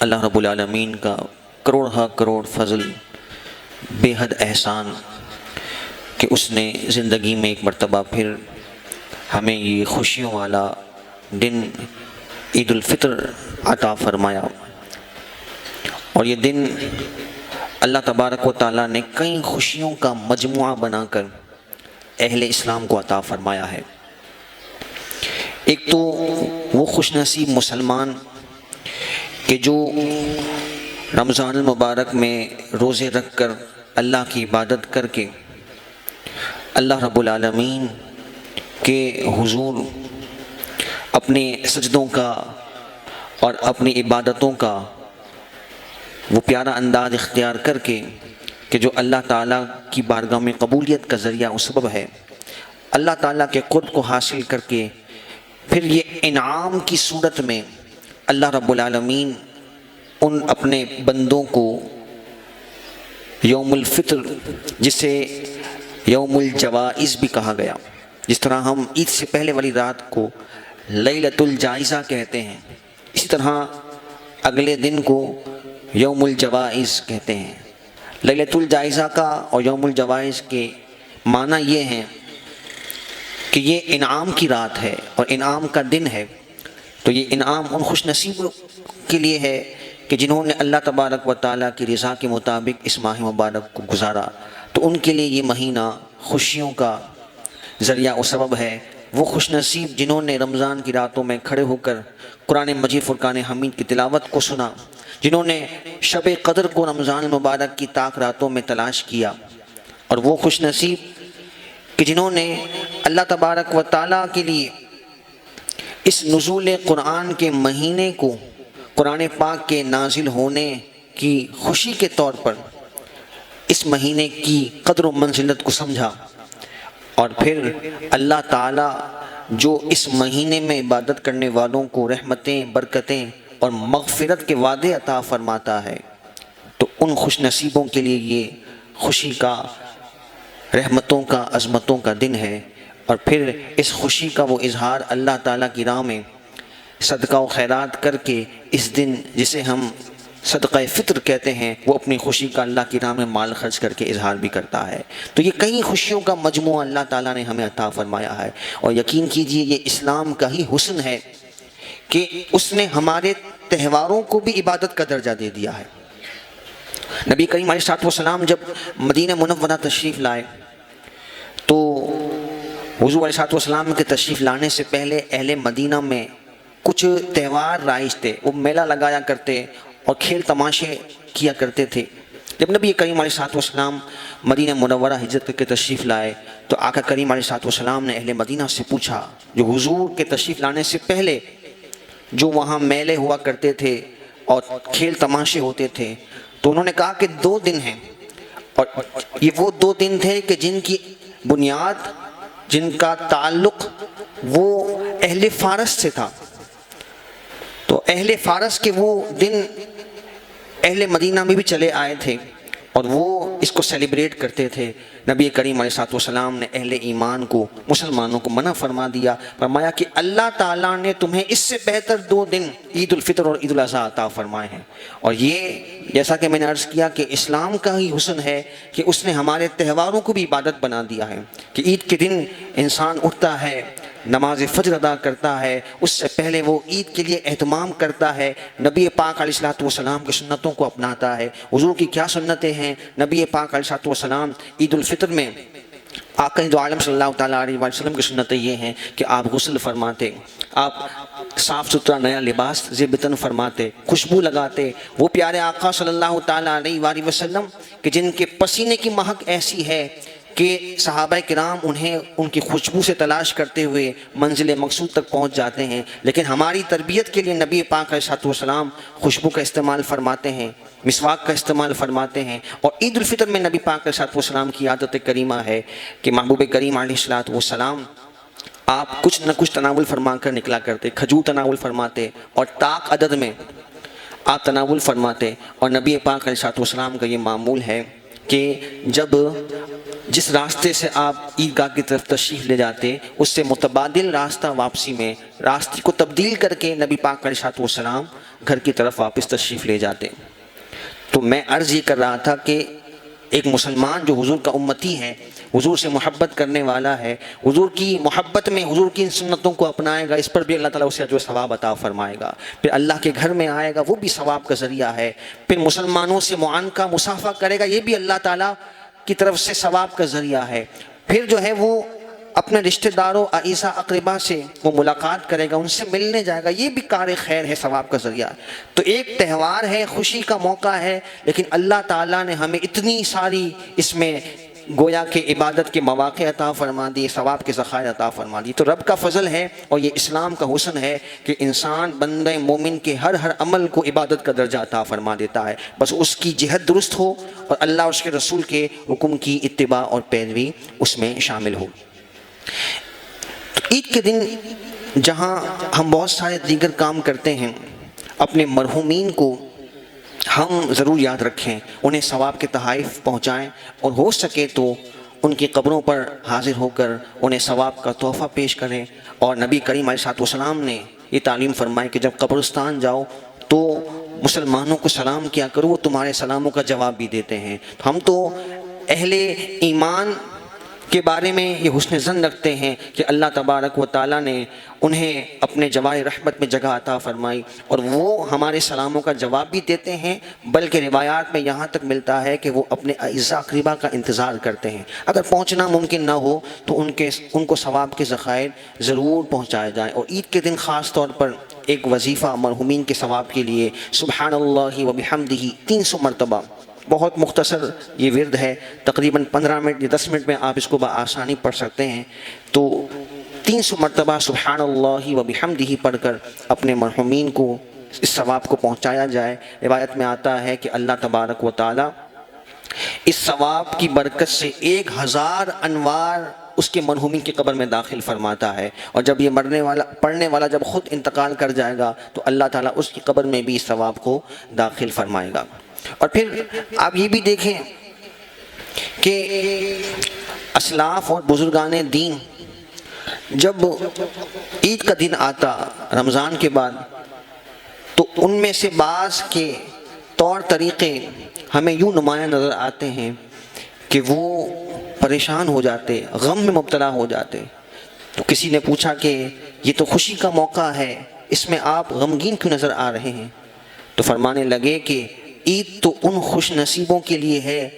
اللہ رب العالمین کا کروڑ کروڑ فضل، بے حد احسان کہ اس نے زندگی میں ایک مرتبہ پھر ہمیں یہ خوشیوں والا دن عید الفطر عطا فرمایا۔ اور یہ دن اللہ تبارک و تعالیٰ نے کئی خوشیوں کا مجموعہ بنا کر اہل اسلام کو عطا فرمایا ہے۔ ایک تو وہ خوش نصیب مسلمان کہ جو رمضان المبارک میں روزے رکھ کر اللہ کی عبادت کر کے اللہ رب العالمین کے حضور اپنے سجدوں کا اور اپنی عبادتوں کا وہ پیارا انداز اختیار کر کے کہ جو اللہ تعالیٰ کی بارگاہ میں قبولیت کا ذریعہ و سبب ہے، اللہ تعالیٰ کے قرب کو حاصل کر کے پھر یہ انعام کی صورت میں اللہ رب العالمین ان اپنے بندوں کو یوم الفطر، جسے یوم الجوائز بھی کہا گیا، جس طرح ہم عید سے پہلے والی رات کو لیلۃ الجائزہ کہتے ہیں، اسی طرح اگلے دن کو یوم الجوائز کہتے ہیں۔ لیلۃ الجائزہ کا اور یوم الجوائز کے معنی یہ ہیں کہ یہ انعام کی رات ہے اور انعام کا دن ہے، تو یہ انعام ان خوش نصیبوں کے لیے ہے کہ جنہوں نے اللہ تبارک و تعالیٰ کی رضا کے مطابق اس ماہ مبارک کو گزارا، تو ان کے لیے یہ مہینہ خوشیوں کا ذریعہ و سبب ہے۔ وہ خوش نصیب جنہوں نے رمضان کی راتوں میں کھڑے ہو کر قرآن مجید فرقان حمید کی تلاوت کو سنا، جنہوں نے شب قدر کو رمضان مبارک کی تاک راتوں میں تلاش کیا، اور وہ خوش نصیب کہ جنہوں نے اللہ تبارک و تعالیٰ کے لیے اس نزول قرآن کے مہینے کو قرآن پاک کے نازل ہونے کی خوشی کے طور پر اس مہینے کی قدر و منزلت کو سمجھا، اور پھر اللہ تعالیٰ جو اس مہینے میں عبادت کرنے والوں کو رحمتیں، برکتیں اور مغفرت کے وعدے عطا فرماتا ہے، تو ان خوش نصیبوں کے لیے یہ خوشی کا، رحمتوں کا، عظمتوں کا دن ہے۔ اور پھر اس خوشی کا وہ اظہار اللہ تعالیٰ کی راہ میں صدقہ و خیرات کر کے اس دن جسے ہم صدقہ فطر کہتے ہیں، وہ اپنی خوشی کا اللہ کی راہ میں مال خرچ کر کے اظہار بھی کرتا ہے۔ تو یہ کئی خوشیوں کا مجموعہ اللہ تعالیٰ نے ہمیں عطا فرمایا ہے، اور یقین کیجئے یہ اسلام کا ہی حسن ہے کہ اس نے ہمارے تہواروں کو بھی عبادت کا درجہ دے دیا ہے۔ نبی کریم علیہ السلام جب مدینہ منورہ تشریف لائے تو حضور علیہ السلام کے تشریف لانے سے پہلے اہل مدینہ میں کچھ تہوار رائج تھے، وہ میلہ لگایا کرتے اور کھیل تماشے کیا کرتے تھے۔ جب نبی کریم علیہ السلام مدینہ منورہ ہجرت کر کے تشریف لائے تو آقا کریم علیہ السلام نے اہل مدینہ سے پوچھا، جو حضور کے تشریف لانے سے پہلے جو وہاں میلے ہوا کرتے تھے اور کھیل تماشے ہوتے تھے، تو انہوں نے کہا کہ 2 دن ہیں، اور یہ وہ 2 دن تھے کہ جن کی بنیاد، جن کا تعلق وہ اہل فارس سے تھا، تو اہل فارس کے وہ دن اہل مدینہ میں بھی چلے آئے تھے اور وہ اس کو سیلیبریٹ کرتے تھے۔ نبی کریم علیہ السلام نے اہل ایمان کو، مسلمانوں کو منع فرما دیا، فرمایا کہ اللہ تعالیٰ نے تمہیں اس سے بہتر 2 دن عید الفطر اور عید الاضحیٰ عطا فرمائے ہیں۔ اور یہ جیسا کہ میں نے عرض کیا کہ اسلام کا ہی حسن ہے کہ اس نے ہمارے تہواروں کو بھی عبادت بنا دیا ہے، کہ عید کے دن انسان اٹھتا ہے، نماز فجر ادا کرتا ہے، اس سے پہلے وہ عید کے لیے اہتمام کرتا ہے، نبی پاک علیہ السلام کی سنتوں کو اپناتا ہے۔ حضور کی کیا سنتیں ہیں؟ نبی پاک علیہ السلام عید الفطر میں آقا دو عالم صلی اللہ تعالیٰ علیہ وسلم کی سنتیں یہ ہیں کہ آپ غسل فرماتے، آپ صاف ستھرا نیا لباس زیب تن فرماتے، خوشبو لگاتے، وہ پیارے آقا صلی اللہ تعالیٰ علیہ وآلہ وسلم کہ جن کے پسینے کی مہک ایسی ہے کہ صحابہ کرام انہیں ان کی خوشبو سے تلاش کرتے ہوئے منزل مقصود تک پہنچ جاتے ہیں، لیکن ہماری تربیت کے لیے نبی پاک علیہ السلام خوشبو کا استعمال فرماتے ہیں، مسواک کا استعمال فرماتے ہیں۔ اور عید الفطر میں نبی پاک علیہ السلام کی عادت کریمہ ہے کہ محبوب کریم علیہ السلام آپ کچھ نہ کچھ تناول فرما کر نکلا کرتے، کھجور تناول فرماتے اور طاق عدد میں آپ تناول فرماتے، اور نبی پاک علیہ السلام کا یہ معمول ہے کہ جس راستے سے آپ عیدگاہ کی طرف تشریف لے جاتے اس سے متبادل راستہ واپسی میں راستے کو تبدیل کر کے نبی پاک علیہ السلام گھر کی طرف واپس تشریف لے جاتے۔ تو میں عرض یہ کر رہا تھا کہ ایک مسلمان جو حضور کا امتی ہے، حضور سے محبت کرنے والا ہے، حضور کی محبت میں حضور کی سنتوں کو اپنائے گا، اس پر بھی اللہ تعالیٰ اسے جو ثواب عطا فرمائے گا۔ پھر اللہ کے گھر میں آئے گا، وہ بھی ثواب کا ذریعہ ہے۔ پھر مسلمانوں سے معانقہ مصافحہ کرے گا، یہ بھی اللہ تعالیٰ کی طرف سے ثواب کا ذریعہ ہے۔ پھر جو ہے وہ اپنے رشتہ داروں اعزا اقربا سے وہ ملاقات کرے گا، ان سے ملنے جائے گا، یہ بھی کار خیر ہے، ثواب کا ذریعہ ہے۔ تو ایک تہوار ہے، خوشی کا موقع ہے، لیکن اللہ تعالیٰ نے ہمیں اتنی ساری اس میں گویا کہ عبادت کے مواقع عطا فرما دی، ثواب کے ذخائر عطا فرما دی۔ تو رب کا فضل ہے اور یہ اسلام کا حسن ہے کہ انسان بندہ مومن کے ہر عمل کو عبادت کا درجہ عطا فرما دیتا ہے، بس اس کی جہت درست ہو اور اللہ اور اس کے رسول کے حکم کی اتباع اور پیروی اس میں شامل ہو۔ عید کے دن جہاں ہم بہت سارے دیگر کام کرتے ہیں، اپنے مرحومین کو ہم ضرور یاد رکھیں، انہیں ثواب کے تحائف پہنچائیں، اور ہو سکے تو ان کی قبروں پر حاضر ہو کر انہیں ثواب کا تحفہ پیش کریں۔ اور نبی کریم علیہ السلام نے یہ تعلیم فرمائی کہ جب قبرستان جاؤ تو مسلمانوں کو سلام کیا کرو، وہ تمہارے سلاموں کا جواب بھی دیتے ہیں۔ ہم تو اہل ایمان کے بارے میں یہ حسن ظن رکھتے ہیں کہ اللہ تبارک و تعالیٰ نے انہیں اپنے جوائے رحمت میں جگہ عطا فرمائی، اور وہ ہمارے سلاموں کا جواب بھی دیتے ہیں، بلکہ روایات میں یہاں تک ملتا ہے کہ وہ اپنے اعزا اقربا کا انتظار کرتے ہیں، اگر پہنچنا ممکن نہ ہو تو ان کو ثواب کے ذخائر ضرور پہنچائے جائیں۔ اور عید کے دن خاص طور پر ایک وظیفہ مرحومین کے ثواب کے لیے سبحان اللہ و بحمدہ 300 مرتبہ، بہت مختصر یہ ورد ہے، تقریباً 15 منٹ یا 10 منٹ میں آپ اس کو بآسانی پڑھ سکتے ہیں۔ تو 300 مرتبہ سبحان اللہ و بحمدہ پڑھ کر اپنے مرحومین کو اس ثواب کو پہنچایا جائے۔ روایت میں آتا ہے کہ اللہ تبارک و تعالی اس ثواب کی برکت سے 1000 انوار اس کے مرحومین کی قبر میں داخل فرماتا ہے، اور جب یہ پڑھنے والا جب خود انتقال کر جائے گا تو اللہ تعالیٰ اس کی قبر میں بھی اس ثواب کو داخل فرمائے گا۔ اور پھر آپ یہ بھی دیکھیں کہ اسلاف اور بزرگان دین جب عید کا دن آتا رمضان کے بعد، تو ان میں سے بعض کے طور طریقے ہمیں یوں نمایاں نظر آتے ہیں کہ وہ پریشان ہو جاتے، غم میں مبتلا ہو جاتے۔ تو کسی نے پوچھا کہ یہ تو خوشی کا موقع ہے، اس میں آپ غمگین کیوں نظر آ رہے ہیں؟ تو فرمانے لگے کہ عید تو ان خوش نصیبوں کے لیے ہے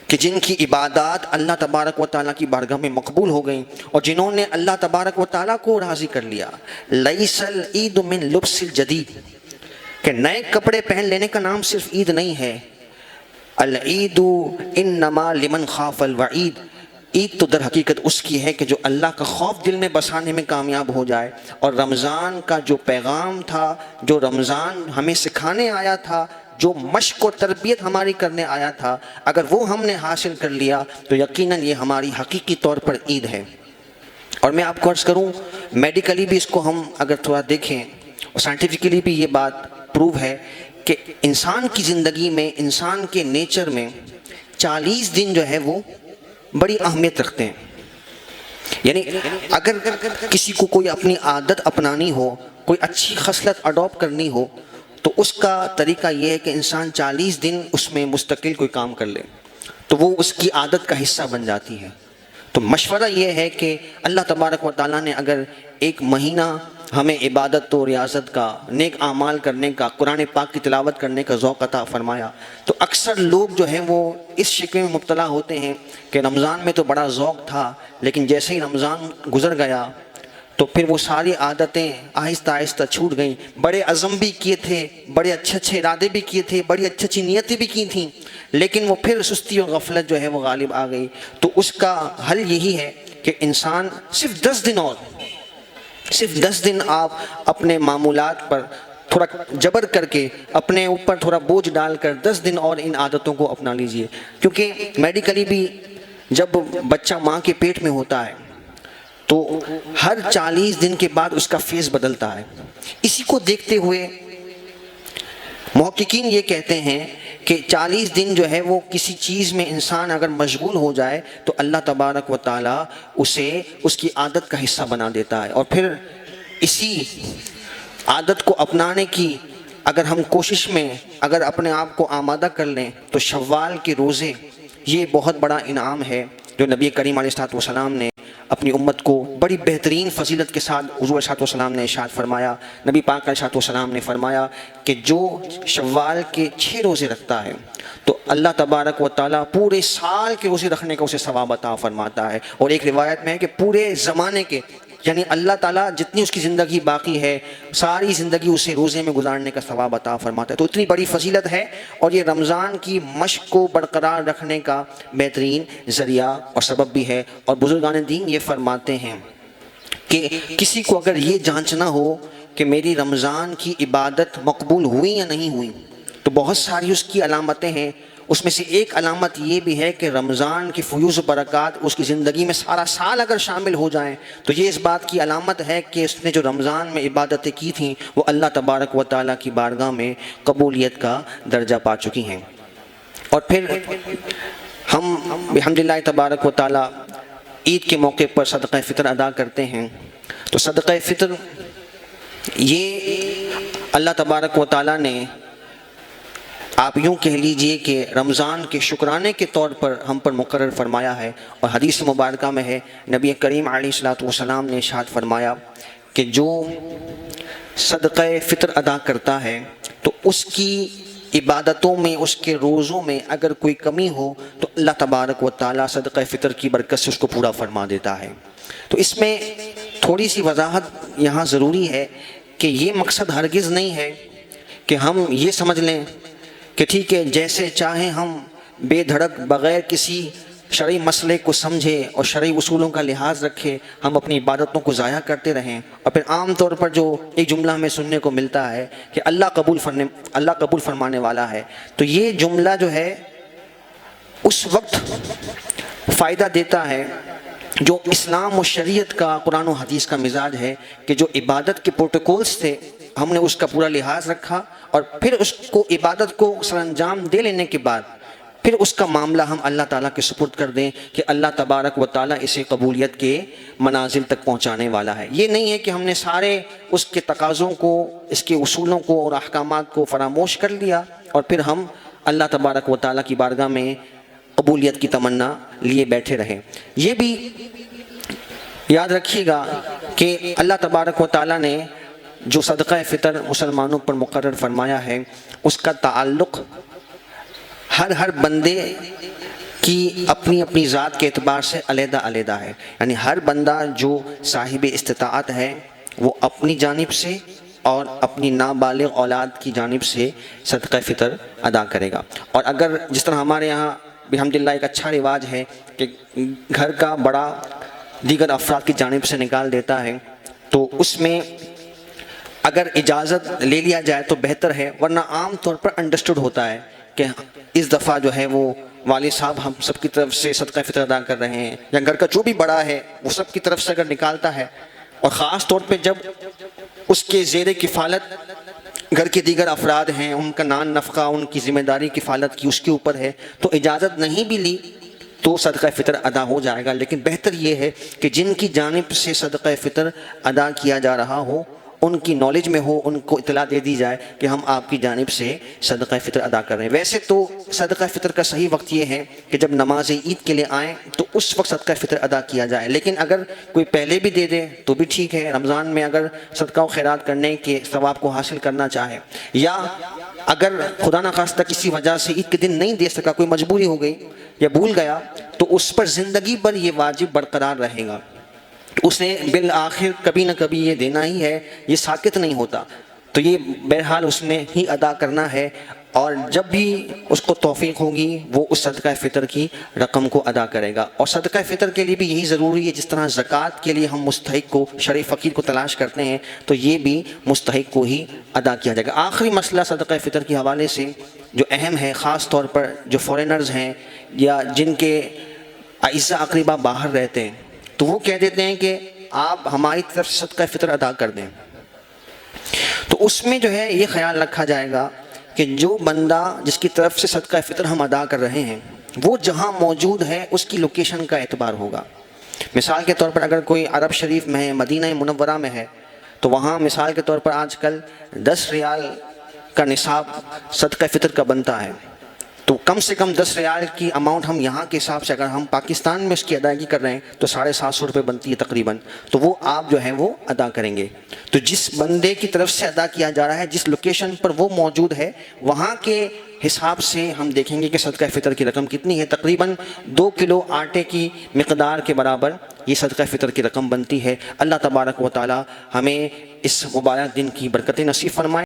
کہ جن کی عبادات اللہ تبارک و تعالیٰ کی بارگاہ میں مقبول ہو گئیں، اور جنہوں نے اللہ تبارک و تعالیٰ کو راضی کر لیا۔ لیس العید من لبس الجدید، کہ نئے کپڑے پہن لینے کا نام صرف عید نہیں ہے۔ العید انما لمن خاف الوعید، عید تو در حقیقت اس کی ہے کہ جو اللہ کا خوف دل میں بسانے میں کامیاب ہو جائے، اور رمضان کا جو پیغام تھا، جو رمضان ہمیں سکھانے آیا تھا، جو مشق و تربیت ہماری کرنے آیا تھا، اگر وہ ہم نے حاصل کر لیا تو یقیناً یہ ہماری حقیقی طور پر عید ہے۔ اور میں آپ کو عرض کروں، میڈیکلی بھی اس کو ہم اگر تھوڑا دیکھیں، اور سائنٹیفکلی بھی یہ بات پروو ہے کہ انسان کی زندگی میں، انسان کے نیچر میں 40 دن جو ہے وہ بڑی اہمیت رکھتے ہیں۔ یعنی اگر کسی کو کوئی اپنی عادت اپنانی ہو، کوئی اچھی خصلت اڈاپٹ کرنی ہو، تو اس کا طریقہ یہ ہے کہ انسان 40 دن اس میں مستقل کوئی کام کر لے تو وہ اس کی عادت کا حصہ بن جاتی ہے۔ تو مشورہ یہ ہے کہ اللہ تبارک و تعالیٰ نے اگر ایک مہینہ ہمیں عبادت و ریاضت کا، نیک اعمال کرنے کا، قرآن پاک کی تلاوت کرنے کا ذوق عطا فرمایا، تو اکثر لوگ جو ہیں وہ اس شکوے میں مبتلا ہوتے ہیں کہ رمضان میں تو بڑا ذوق تھا، لیکن جیسے ہی رمضان گزر گیا تو پھر وہ ساری عادتیں آہستہ آہستہ چھوٹ گئیں۔ بڑے عزم بھی کیے تھے، بڑے اچھے اچھے ارادے بھی کیے تھے، بڑی اچھی اچھی نیتیں بھی کی تھیں، لیکن وہ پھر سستی اور غفلت جو ہے وہ غالب آ گئی۔ تو اس کا حل یہی ہے کہ انسان صرف 10 دن آپ اپنے معمولات پر تھوڑا جبر کر کے، اپنے اوپر تھوڑا بوجھ ڈال کر 10 دن اور ان عادتوں کو اپنا لیجئے، کیونکہ میڈیکلی بھی جب بچہ ماں کے پیٹ میں ہوتا ہے تو ہر 40 دن کے بعد اس کا فیس بدلتا ہے۔ اسی کو دیکھتے ہوئے محققین یہ کہتے ہیں کہ 40 دن جو ہے وہ کسی چیز میں انسان اگر مشغول ہو جائے تو اللہ تبارک و تعالیٰ اسے اس کی عادت کا حصہ بنا دیتا ہے، اور پھر اسی عادت کو اپنانے کی اگر ہم کوشش میں اگر اپنے آپ کو آمادہ کر لیں تو شوال کے روزے یہ بہت بڑا انعام ہے جو نبی کریم علیہ الصلوۃ والسلام نے اپنی امت کو بڑی بہترین فضیلت کے ساتھ حضور علیہ الصلوۃ والسلام نے ارشاد فرمایا، نبی پاک علیہ الصلوۃ والسلام نے فرمایا کہ جو شوال کے 6 روزے رکھتا ہے تو اللہ تبارک و تعالیٰ پورے سال کے روزے رکھنے کا اسے ثواب عطا فرماتا ہے، اور ایک روایت میں ہے کہ پورے زمانے کے، یعنی اللہ تعالیٰ جتنی اس کی زندگی باقی ہے ساری زندگی اسے روزے میں گزارنے کا ثواب عطا فرماتا ہے۔ تو اتنی بڑی فضیلت ہے، اور یہ رمضان کی مشق کو برقرار رکھنے کا بہترین ذریعہ اور سبب بھی ہے۔ اور بزرگان دین یہ فرماتے ہیں کہ کسی کو اگر یہ جانچنا ہو کہ میری رمضان کی عبادت مقبول ہوئی یا نہیں ہوئی تو بہت ساری اس کی علامتیں ہیں، اس میں سے ایک علامت یہ بھی ہے کہ رمضان کی فیوض و برکات اس کی زندگی میں سارا سال اگر شامل ہو جائیں تو یہ اس بات کی علامت ہے کہ اس نے جو رمضان میں عبادتیں کی تھیں وہ اللہ تبارک و تعالیٰ کی بارگاہ میں قبولیت کا درجہ پا چکی ہیں۔ اور پھر ہم بحمدللہ تبارک و تعالیٰ عید کے موقع پر صدقہ فطر ادا کرتے ہیں، تو صدقہ فطر یہ اللہ تبارک و تعالیٰ نے آپ یوں کہہ لیجئے کہ رمضان کے شکرانے کے طور پر ہم پر مقرر فرمایا ہے، اور حدیث مبارکہ میں ہے نبی کریم علیہ الصلوۃ والسلام نے ارشاد فرمایا کہ جو صدقہ فطر ادا کرتا ہے تو اس کی عبادتوں میں، اس کے روزوں میں اگر کوئی کمی ہو تو اللہ تبارک و تعالیٰ صدقہ فطر کی برکت سے اس کو پورا فرما دیتا ہے۔ تو اس میں تھوڑی سی وضاحت یہاں ضروری ہے کہ یہ مقصد ہرگز نہیں ہے کہ ہم یہ سمجھ لیں کہ ٹھیک ہے جیسے چاہیں ہم بے دھڑک بغیر کسی شرعی مسئلے کو سمجھے اور شرعی اصولوں کا لحاظ رکھے ہم اپنی عبادتوں کو ضائع کرتے رہیں، اور پھر عام طور پر جو ایک جملہ ہمیں سننے کو ملتا ہے کہ اللہ قبول فرمانے والا ہے، تو یہ جملہ جو ہے اس وقت فائدہ دیتا ہے جو اسلام و شریعت کا، قرآن و حدیث کا مزاج ہے کہ جو عبادت کے پروٹوکولز تھے ہم نے اس کا پورا لحاظ رکھا، اور پھر اس کو عبادت کو سر انجام دے لینے کے بعد پھر اس کا معاملہ ہم اللہ تعالیٰ کے سپرد کر دیں کہ اللہ تبارک و تعالیٰ اسے قبولیت کے منازل تک پہنچانے والا ہے۔ یہ نہیں ہے کہ ہم نے سارے اس کے تقاضوں کو، اس کے اصولوں کو اور احکامات کو فراموش کر لیا اور پھر ہم اللہ تبارک و تعالیٰ کی بارگاہ میں قبولیت کی تمنا لیے بیٹھے رہیں۔ یہ بھی یاد رکھیے گا کہ اللہ تبارک و تعالیٰ نے جو صدقہ فطر مسلمانوں پر مقرر فرمایا ہے اس کا تعلق ہر بندے کی اپنی اپنی ذات کے اعتبار سے علیحدہ علیحدہ ہے، یعنی ہر بندہ جو صاحب استطاعت ہے وہ اپنی جانب سے اور اپنی نابالغ اولاد کی جانب سے صدقہ فطر ادا کرے گا۔ اور اگر جس طرح ہمارے یہاں بحمدللہ ایک اچھا رواج ہے کہ گھر کا بڑا دیگر افراد کی جانب سے نکال دیتا ہے تو اس میں اگر اجازت لے لیا جائے تو بہتر ہے، ورنہ عام طور پر انڈرسٹوڈ ہوتا ہے کہ اس دفعہ جو ہے وہ والد صاحب ہم سب کی طرف سے صدقہ فطر ادا کر رہے ہیں، یا گھر کا جو بھی بڑا ہے وہ سب کی طرف سے اگر نکالتا ہے، اور خاص طور پہ جب اس کے زیر کفالت گھر کے دیگر افراد ہیں، ان کا نان نفقہ، ان کی ذمہ داری کفالت کی اس کے اوپر ہے، تو اجازت نہیں بھی لی تو صدقہ فطر ادا ہو جائے گا۔ لیکن بہتر یہ ہے کہ جن کی جانب سے صدقہ فطر ادا کیا جا رہا ہو ان کی نالج میں ہو، ان کو اطلاع دے دی جائے کہ ہم آپ کی جانب سے صدقہ فطر ادا کر رہے ہیں۔ ویسے تو صدقہ فطر کا صحیح وقت یہ ہے کہ جب نماز عید کے لیے آئیں تو اس وقت صدقہ فطر ادا کیا جائے، لیکن اگر کوئی پہلے بھی دے دے تو بھی ٹھیک ہے۔ رمضان میں اگر صدقہ و خیرات کرنے کے ثواب کو حاصل کرنا چاہے، یا اگر خدا نخواستہ کسی وجہ سے عید کے دن نہیں دے سکا، کوئی مجبوری ہو گئی یا بھول گیا، تو اس پر زندگی بھر یہ واجب برقرار رہے گا، اس نے بالآخر کبھی نہ کبھی یہ دینا ہی ہے، یہ ساکت نہیں ہوتا، تو یہ بہرحال اس نے ہی ادا کرنا ہے، اور جب بھی اس کو توفیق ہوگی وہ اس صدقہ فطر کی رقم کو ادا کرے گا۔ اور صدقہ فطر کے لیے بھی یہی ضروری ہے، جس طرح زکوٰۃ کے لیے ہم مستحق کو، شرعی فقیر کو تلاش کرتے ہیں، تو یہ بھی مستحق کو ہی ادا کیا جائے گا۔ آخری مسئلہ صدقہ فطر کے حوالے سے جو اہم ہے، خاص طور پر جو فورینرز ہیں یا جن کے اعزاء اقربا باہر رہتے ہیں، تو وہ کہہ دیتے ہیں کہ آپ ہماری طرف سے صدقہ فطر ادا کر دیں، تو اس میں جو ہے یہ خیال رکھا جائے گا کہ جو بندہ جس کی طرف سے صدقہ فطر ہم ادا کر رہے ہیں وہ جہاں موجود ہے اس کی لوکیشن کا اعتبار ہوگا۔ مثال کے طور پر اگر کوئی عرب شریف میں ہے، مدینہ منورہ میں ہے، تو وہاں مثال کے طور پر آج کل 10 ریال کا نصاب صدقہ فطر کا بنتا ہے، تو کم سے کم 10 ریال کی اماؤنٹ ہم یہاں کے حساب سے اگر ہم پاکستان میں اس کی ادائیگی کر رہے ہیں تو 750 روپے بنتی ہے تقریباً، تو وہ آپ جو ہے وہ ادا کریں گے۔ تو جس بندے کی طرف سے ادا کیا جا رہا ہے، جس لوکیشن پر وہ موجود ہے، وہاں کے حساب سے ہم دیکھیں گے کہ صدقہ فطر کی رقم کتنی ہے۔ تقریباً 2 کلو آٹے کی مقدار کے برابر یہ صدقہ فطر کی رقم بنتی ہے۔ اللہ تبارک و تعالی ہمیں اس مبارک دن کی برکتیں نصیب فرمائے۔